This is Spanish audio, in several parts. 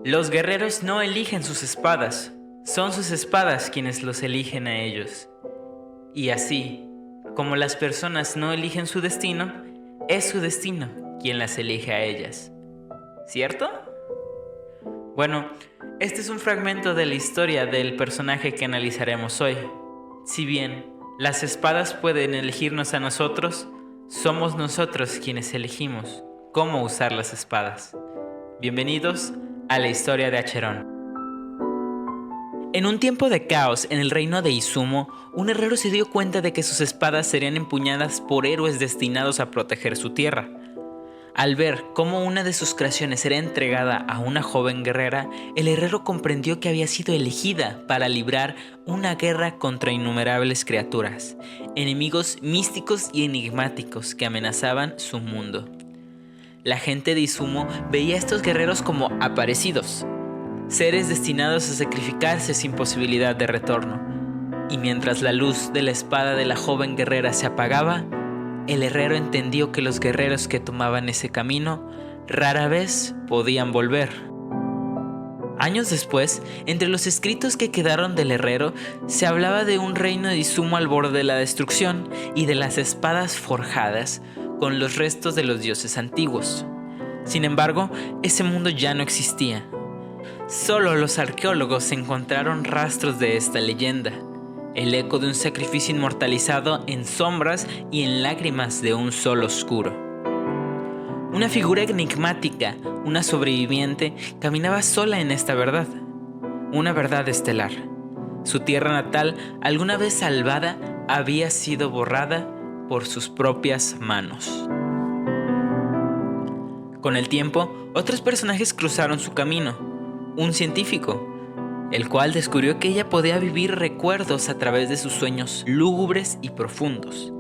Los guerreros no eligen sus espadas, son sus espadas quienes los eligen a ellos. Y así, como las personas no eligen su destino, es su destino quien las elige a ellas. ¿Cierto? Bueno, este es un fragmento de la historia del personaje que analizaremos hoy. Si bien las espadas pueden elegirnos a nosotros, somos nosotros quienes elegimos cómo usar las espadas. Bienvenidos a la historia de Acheron. En un tiempo de caos en el reino de Izumo, un herrero se dio cuenta de que sus espadas serían empuñadas por héroes destinados a proteger su tierra. Al ver cómo una de sus creaciones era entregada a una joven guerrera, el herrero comprendió que había sido elegida para librar una guerra contra innumerables criaturas, enemigos místicos y enigmáticos que amenazaban su mundo. La gente de Izumo veía a estos guerreros como aparecidos, seres destinados a sacrificarse sin posibilidad de retorno. Y mientras la luz de la espada de la joven guerrera se apagaba, el herrero entendió que los guerreros que tomaban ese camino rara vez podían volver. Años después, entre los escritos que quedaron del herrero, se hablaba de un reino de Izumo al borde de la destrucción y de las espadas forjadas con los restos de los dioses antiguos. Sin embargo, ese mundo ya no existía. Solo los arqueólogos encontraron rastros de esta leyenda, el eco de un sacrificio inmortalizado en sombras y en lágrimas de un sol oscuro. Una figura enigmática, una sobreviviente, caminaba sola en esta verdad, una verdad estelar. Su tierra natal, alguna vez salvada, había sido borrada por sus propias manos. Con el tiempo, otros personajes cruzaron su camino. Un científico, el cual descubrió que ella podía vivir recuerdos a través de sus sueños lúgubres y profundos.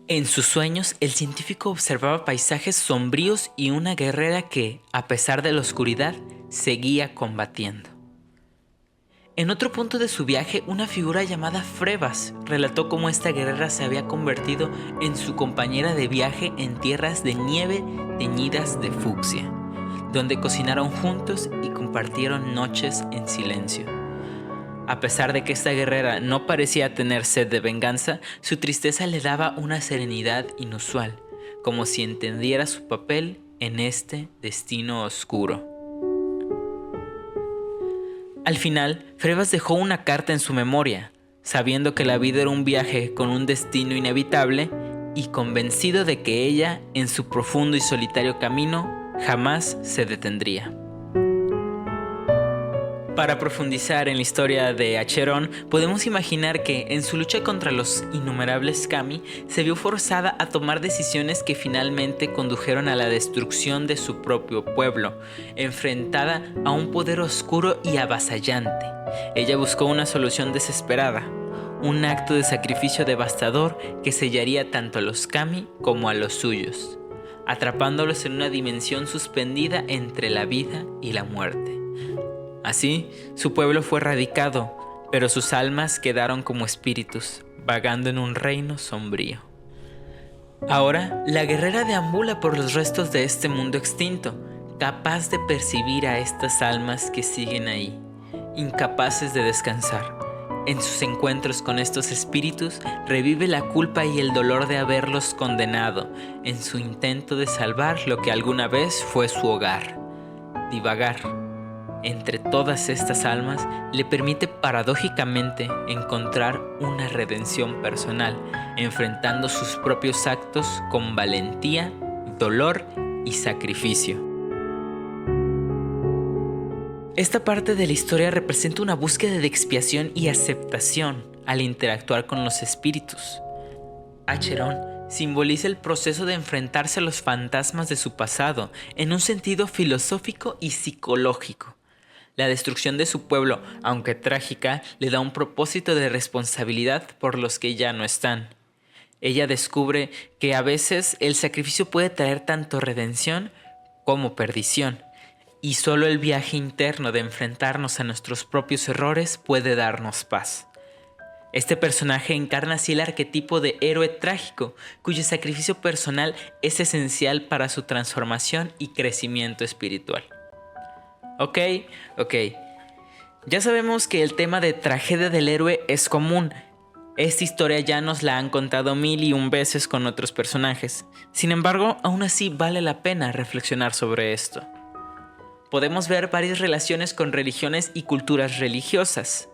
En sus sueños, el científico observaba paisajes sombríos y una guerrera que, a pesar de la oscuridad, seguía combatiendo. En otro punto de su viaje, una figura llamada Frebas relató cómo esta guerrera se había convertido en su compañera de viaje en tierras de nieve teñidas de fucsia, donde cocinaron juntos y compartieron noches en silencio. A pesar de que esta guerrera no parecía tener sed de venganza, su tristeza le daba una serenidad inusual, como si entendiera su papel en este destino oscuro. Al final, Frebas dejó una carta en su memoria, sabiendo que la vida era un viaje con un destino inevitable y convencido de que ella, en su profundo y solitario camino, jamás se detendría. Para profundizar en la historia de Acheron, podemos imaginar que, en su lucha contra los innumerables kami, se vio forzada a tomar decisiones que finalmente condujeron a la destrucción de su propio pueblo, enfrentada a un poder oscuro y avasallante. Ella buscó una solución desesperada, un acto de sacrificio devastador que sellaría tanto a los kami como a los suyos, atrapándolos en una dimensión suspendida entre la vida y la muerte. Así, su pueblo fue erradicado, pero sus almas quedaron como espíritus, vagando en un reino sombrío. Ahora, la guerrera deambula por los restos de este mundo extinto, capaz de percibir a estas almas que siguen ahí, incapaces de descansar. En sus encuentros con estos espíritus, revive la culpa y el dolor de haberlos condenado, en su intento de salvar lo que alguna vez fue su hogar. Divagar entre todas estas almas le permite paradójicamente encontrar una redención personal, enfrentando sus propios actos con valentía, dolor y sacrificio. Esta parte de la historia representa una búsqueda de expiación y aceptación al interactuar con los espíritus. Acheron simboliza el proceso de enfrentarse a los fantasmas de su pasado en un sentido filosófico y psicológico. La destrucción de su pueblo, aunque trágica, le da un propósito de responsabilidad por los que ya no están. Ella descubre que a veces el sacrificio puede traer tanto redención como perdición, y solo el viaje interno de enfrentarnos a nuestros propios errores puede darnos paz. Este personaje encarna así el arquetipo de héroe trágico, cuyo sacrificio personal es esencial para su transformación y crecimiento espiritual. Ok. Ya sabemos que el tema de tragedia del héroe es común. Esta historia ya nos la han contado 1001 veces con otros personajes. Sin embargo, aún así vale la pena reflexionar sobre esto. Podemos ver varias relaciones con religiones y culturas religiosas.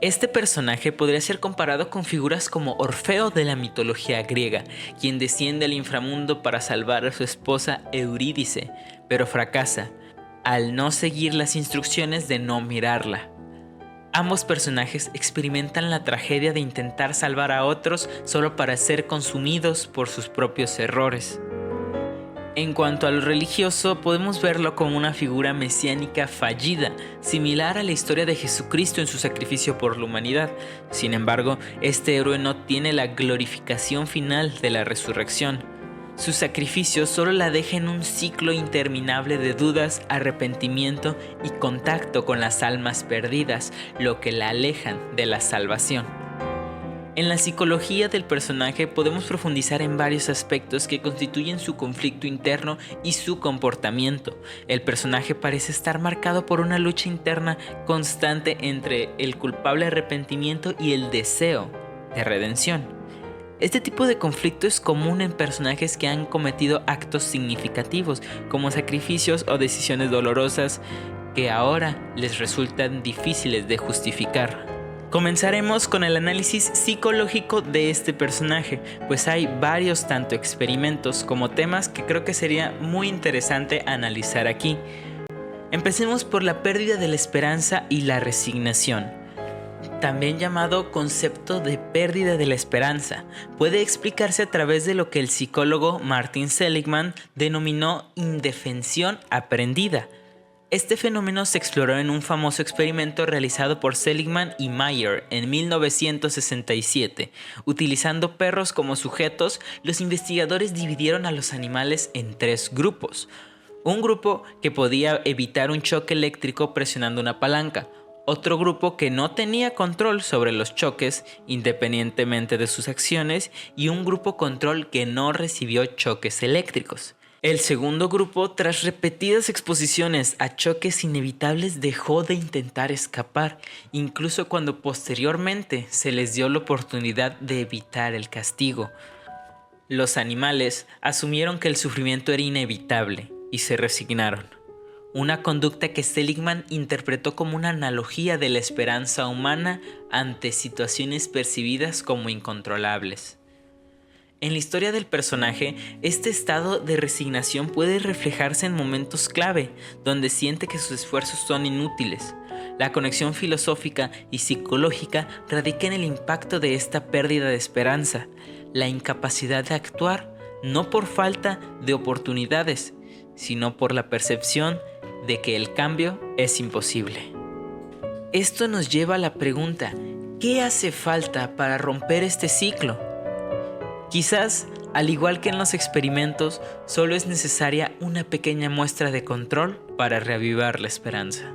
Este personaje podría ser comparado con figuras como Orfeo de la mitología griega, quien desciende al inframundo para salvar a su esposa Eurídice, pero fracasa al no seguir las instrucciones de no mirarla. Ambos personajes experimentan la tragedia de intentar salvar a otros solo para ser consumidos por sus propios errores. En cuanto a lo religioso, podemos verlo como una figura mesiánica fallida, similar a la historia de Jesucristo en su sacrificio por la humanidad. Sin embargo, este héroe no tiene la glorificación final de la resurrección. Su sacrificio solo la deja en un ciclo interminable de dudas, arrepentimiento y contacto con las almas perdidas, lo que la alejan de la salvación. En la psicología del personaje podemos profundizar en varios aspectos que constituyen su conflicto interno y su comportamiento. El personaje parece estar marcado por una lucha interna constante entre el culpable arrepentimiento y el deseo de redención. Este tipo de conflicto es común en personajes que han cometido actos significativos, como sacrificios o decisiones dolorosas que ahora les resultan difíciles de justificar. Comenzaremos con el análisis psicológico de este personaje, pues hay varios tanto experimentos como temas que creo que sería muy interesante analizar aquí. Empecemos por la pérdida de la esperanza y la resignación. También llamado concepto de pérdida de la esperanza, puede explicarse a través de lo que el psicólogo Martin Seligman denominó indefensión aprendida. Este fenómeno se exploró en un famoso experimento realizado por Seligman y Mayer en 1967. Utilizando perros como sujetos, los investigadores dividieron a los animales en 3 grupos. Un grupo que podía evitar un choque eléctrico presionando una palanca, otro grupo que no tenía control sobre los choques independientemente de sus acciones y un grupo control que no recibió choques eléctricos. El segundo grupo, tras repetidas exposiciones a choques inevitables, dejó de intentar escapar, incluso cuando posteriormente se les dio la oportunidad de evitar el castigo. Los animales asumieron que el sufrimiento era inevitable y se resignaron. Una conducta que Seligman interpretó como una analogía de la esperanza humana ante situaciones percibidas como incontrolables. En la historia del personaje, este estado de resignación puede reflejarse en momentos clave, donde siente que sus esfuerzos son inútiles. La conexión filosófica y psicológica radica en el impacto de esta pérdida de esperanza, la incapacidad de actuar, no por falta de oportunidades, sino por la percepción de que el cambio es imposible. Esto nos lleva a la pregunta, ¿qué hace falta para romper este ciclo? Quizás, al igual que en los experimentos, solo es necesaria una pequeña muestra de control para reavivar la esperanza.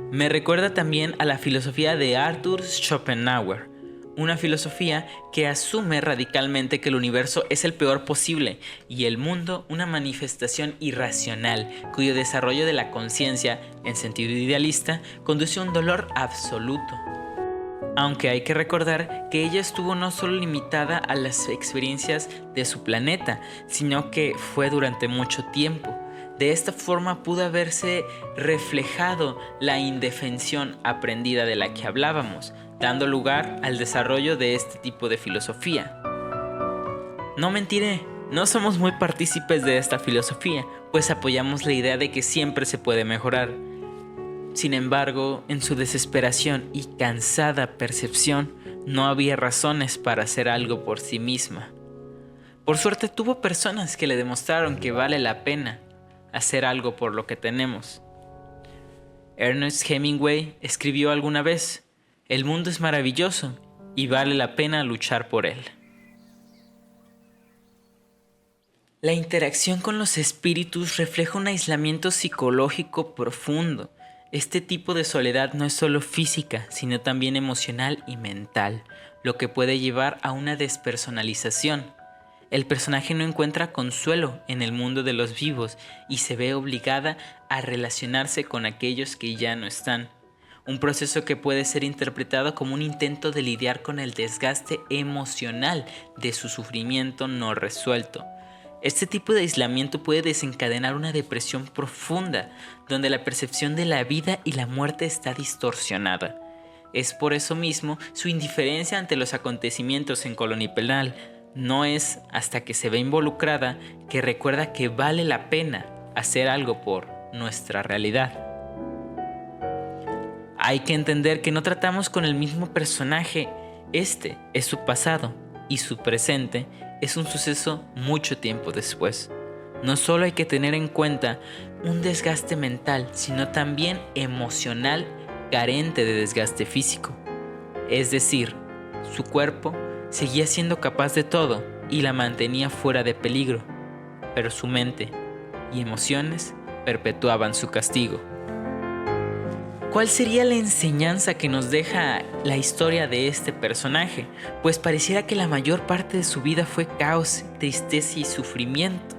Me recuerda también a la filosofía de Arthur Schopenhauer, una filosofía que asume radicalmente que el universo es el peor posible y el mundo una manifestación irracional, cuyo desarrollo de la conciencia, en sentido idealista, conduce a un dolor absoluto. Aunque hay que recordar que ella estuvo no solo limitada a las experiencias de su planeta, sino que fue durante mucho tiempo. De esta forma pudo haberse reflejado la indefensión aprendida de la que hablábamos, dando lugar al desarrollo de este tipo de filosofía. No mentiré, no somos muy partícipes de esta filosofía, pues apoyamos la idea de que siempre se puede mejorar. Sin embargo, en su desesperación y cansada percepción, no había razones para hacer algo por sí misma. Por suerte tuvo personas que le demostraron que vale la pena hacer algo por lo que tenemos. Ernest Hemingway escribió alguna vez, «El mundo es maravilloso y vale la pena luchar por él». La interacción con los espíritus refleja un aislamiento psicológico profundo. Este tipo de soledad no es solo física, sino también emocional y mental, lo que puede llevar a una despersonalización. el personaje no encuentra consuelo en el mundo de los vivos y se ve obligada a relacionarse con aquellos que ya no están. Un proceso que puede ser interpretado como un intento de lidiar con el desgaste emocional de su sufrimiento no resuelto. Este tipo de aislamiento puede desencadenar una depresión profunda, donde la percepción de la vida y la muerte está distorsionada. Es por eso mismo su indiferencia ante los acontecimientos en Colonia Penal. No es hasta que se ve involucrada que recuerda que vale la pena hacer algo por nuestra realidad. Hay que entender que no tratamos con el mismo personaje. Este es su pasado y su presente es un suceso mucho tiempo después. No solo hay que tener en cuenta un desgaste mental, sino también emocional carente de desgaste físico. Es decir, su cuerpo seguía siendo capaz de todo y la mantenía fuera de peligro, pero su mente y emociones perpetuaban su castigo. ¿Cuál sería la enseñanza que nos deja la historia de este personaje? Pues pareciera que la mayor parte de su vida fue caos, tristeza y sufrimiento.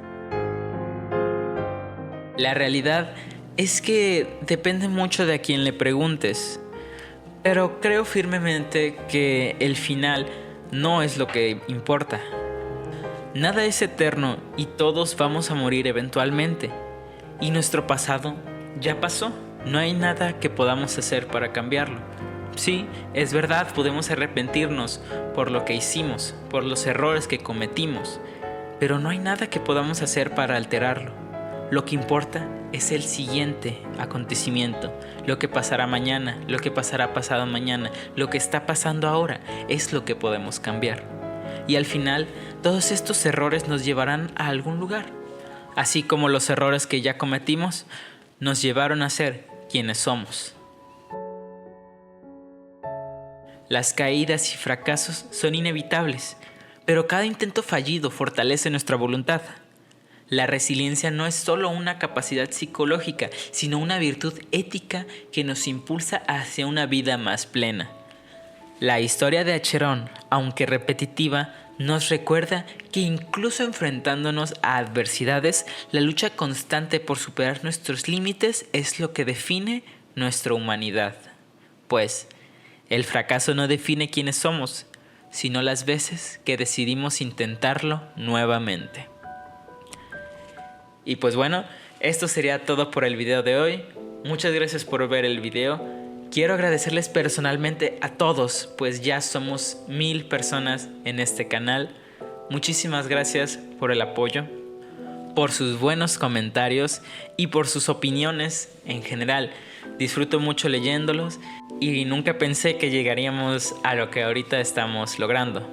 La realidad es que depende mucho de a quien le preguntes, pero creo firmemente que el final no es lo que importa. Nada es eterno y todos vamos a morir eventualmente, y nuestro pasado ya pasó. No hay nada que podamos hacer para cambiarlo. Sí, es verdad, podemos arrepentirnos por lo que hicimos, por los errores que cometimos, pero no hay nada que podamos hacer para alterarlo. Lo que importa es el siguiente acontecimiento, lo que pasará mañana, lo que pasará pasado mañana, lo que está pasando ahora es lo que podemos cambiar. Y al final, todos estos errores nos llevarán a algún lugar, así como los errores que ya cometimos nos llevaron a ser quienes somos. Las caídas y fracasos son inevitables, pero cada intento fallido fortalece nuestra voluntad. La resiliencia no es solo una capacidad psicológica, sino una virtud ética que nos impulsa hacia una vida más plena. La historia de Acheron, aunque repetitiva, nos recuerda que incluso enfrentándonos a adversidades, la lucha constante por superar nuestros límites es lo que define nuestra humanidad. Pues, el fracaso no define quiénes somos, sino las veces que decidimos intentarlo nuevamente. Y pues bueno, esto sería todo por el video de hoy. Muchas gracias por ver el video. Quiero agradecerles personalmente a todos, pues ya somos 1000 personas en este canal. Muchísimas gracias por el apoyo, por sus buenos comentarios y por sus opiniones en general. Disfruto mucho leyéndolos y nunca pensé que llegaríamos a lo que ahorita estamos logrando.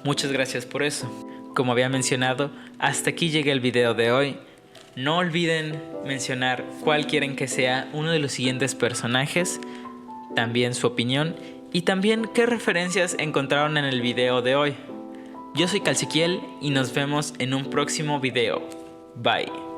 Muchas gracias por eso. Como había mencionado, hasta aquí llega el video de hoy. No olviden mencionar cuál quieren que sea uno de los siguientes personajes, también su opinión y también qué referencias encontraron en el video de hoy. Yo soy Calciquiel y nos vemos en un próximo video. Bye.